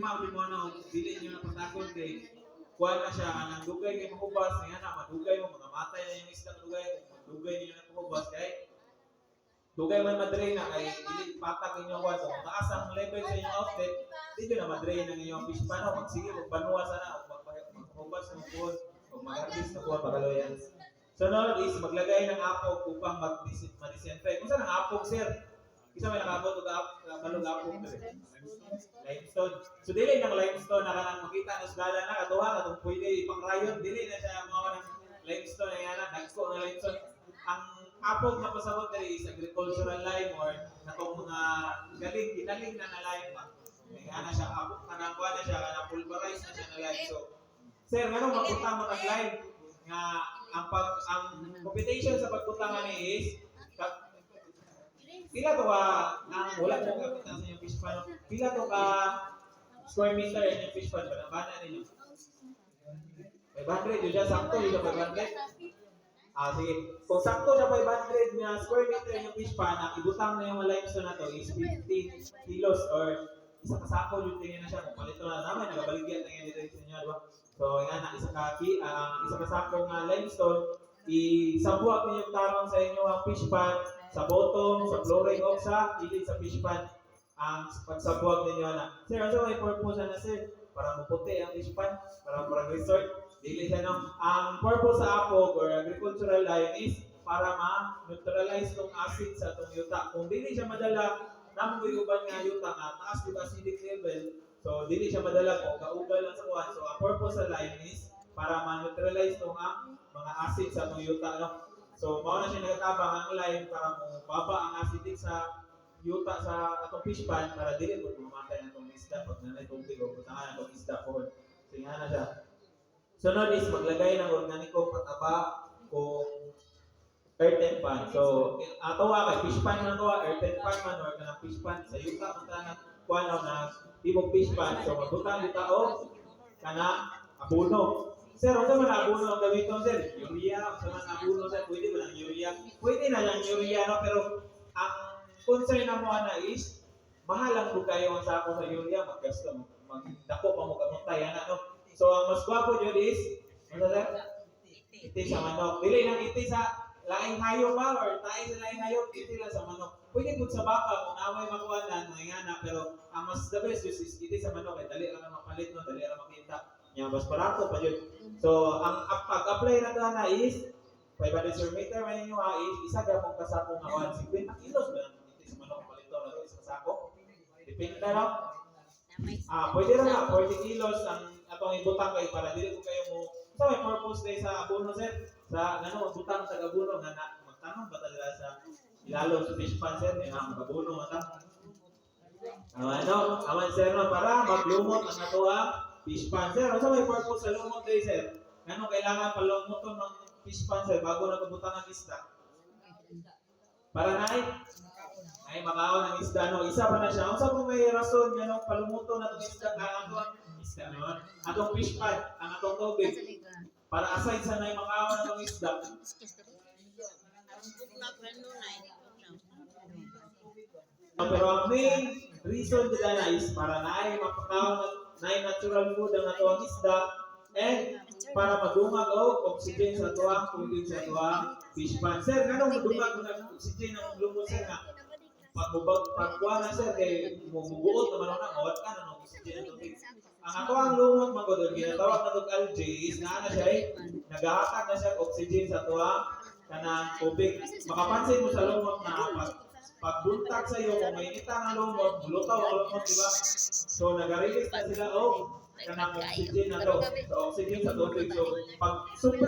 problema mo na dili niyo na patakon kay kuha na siya ang dugay kay mahubas nga na madugay mo mga matay na yung isda dugay niyo na mahubas kay dugay man madrain na kay dili patag inyo kuha so taas ang level sa inyong outlet dili na madrain ang inyong fish pan o magsige magbanwa sana o magpahubas ng kuha o mag-harvest na kuha pagaloyan. Sunod is maglagay ng apog upang mag-disinfect. Kung saan ang apog, sir? Isa may nakabot o balong apog. Limestone. So, dili ng limestone na kanang makita ng skala na katuwa na itong pwede ipang rayon. Dili na siya mga ng limestone na yan. Nagsko ng limestone. Ang apog na pasabot na is agricultural lime or natong mga ginaling na lime ba. Kaya na siya apog. Kanangkuha na siya. Kanang pulverize na siya na lime. So, sir, ganun magpunta mo ng lime nga ang computation sa pagpunta ni is pila to ka ang wala mo kapitan sa inyong fish pan pila to ka square meter yung fish pan bana ninyo 500 yun siya sakto yun siya 500 sige kung sakto siya 500 na square meter yung fish pan ang ibutang na yung limestone na to is 50 kilos or isa ka sako yung tingin na siya kung palito na naman nagabaligyan na yan dito sa inyo diba so yan ang isa ka sako nga limestone isabuak niyo yung tarong sa inyo ang fish pan sa bottom, sa flooring o sa gilid sa fish pan ang pagsabuak ninyo na. Sir, ano may purpose na sir? Para maputi ang fish pan, para resort. Dili siya no. Ang purpose sa apog or agricultural lime is para ma-neutralize tong acid sa tong yuta. Kung dili siya madala, namo uban nga yuta nga taas yung acidic level. So dili siya madala ko kaugal lang sa kuwan. So ang purpose sa lime is para ma-neutralize tong mga acid sa tong yuta no. So, mao na siya nagatabang ang lime para mo baba ang acidic sa yuta sa atong fish pan para dili po mamatay na itong isda pag nanay tubig o butangan na itong isda po. So, nga na siya. Sunod is maglagay ng organikong pataba kung earthen pan. So, ato kay fish pan man to, earthen pan man or kanang fish pan sa yuta man ta na kuano na tibok fish pan. So, magbutang yuta o kana abono. Sir, ano man abono ang gamiton, sir? Urea, ano man abono, sir? Pwede ba ng urea? Pwede na lang urea, no? Pero ang concern na mo na is, mahal ang kayo ang sako sa urea, maggasto, magdako pa mo kamuntay, no? So, ang mas gwapo dyan is, ano, sir? Iti sa manok. Dili lang iti sa laing hayop ba? Or tayo sa laing hayop, iti lang sa manok. Pwede po sa baka, kung away makuha na, pero ang mas the best is iti sa manok. Dali lang mapalit, no? Dali lang makita. Yang mas barato pa yun. So, ang pag-apply na ito na is 500 square meter man ninyo is isa gapong kasako nga 50 kilos ba ito sa manok palito na ito isa kasako. Depende na pwede rin na 40 kilos ang atong ibutang kayo para dili ko kayo mo sa may purpose kayo sa abono sir sa magbutang sa abono nga magtanong ba talaga sa ilalo sa fish pan sir nga mag-abono mata. Aman sir no para maglumot ang ato fish pan. Sir, ano may purpose sa lumot kayo, sir? Ano kailangan palumuton ng fish pan, sir, bago nagabutang ang isda? Para ay makaon ng isda, no? Isa pa na siya. Ang sa may rason niya, no? Palumuton ng isda, atong fish pan, ang atong tubig. Para aside sa na makaon ng isda. Pero ang main reason nila is para naay mapakaon na natural food ang atuang isda and para madungag o oxygen sa atuang tubig sa atuang fish pan. Sir, ganun madungag ng oxygen ng lumot sir nga pagkuha na sir kay mubuot naman na mawat ka ng oxygen ng tubig. Ang atuang lumot magodon ginatawag na tog algae is na siya nagahatag na siya oxygen sa atuang kanang tubig. Makapansin mo sa lumot na pagbuntag sa iyo kung mainita ang lumot, lutaw ang lumot, di ba? So, nag-release na sila, kanang oxygen na to. So, oxygen sa tubig. So, pag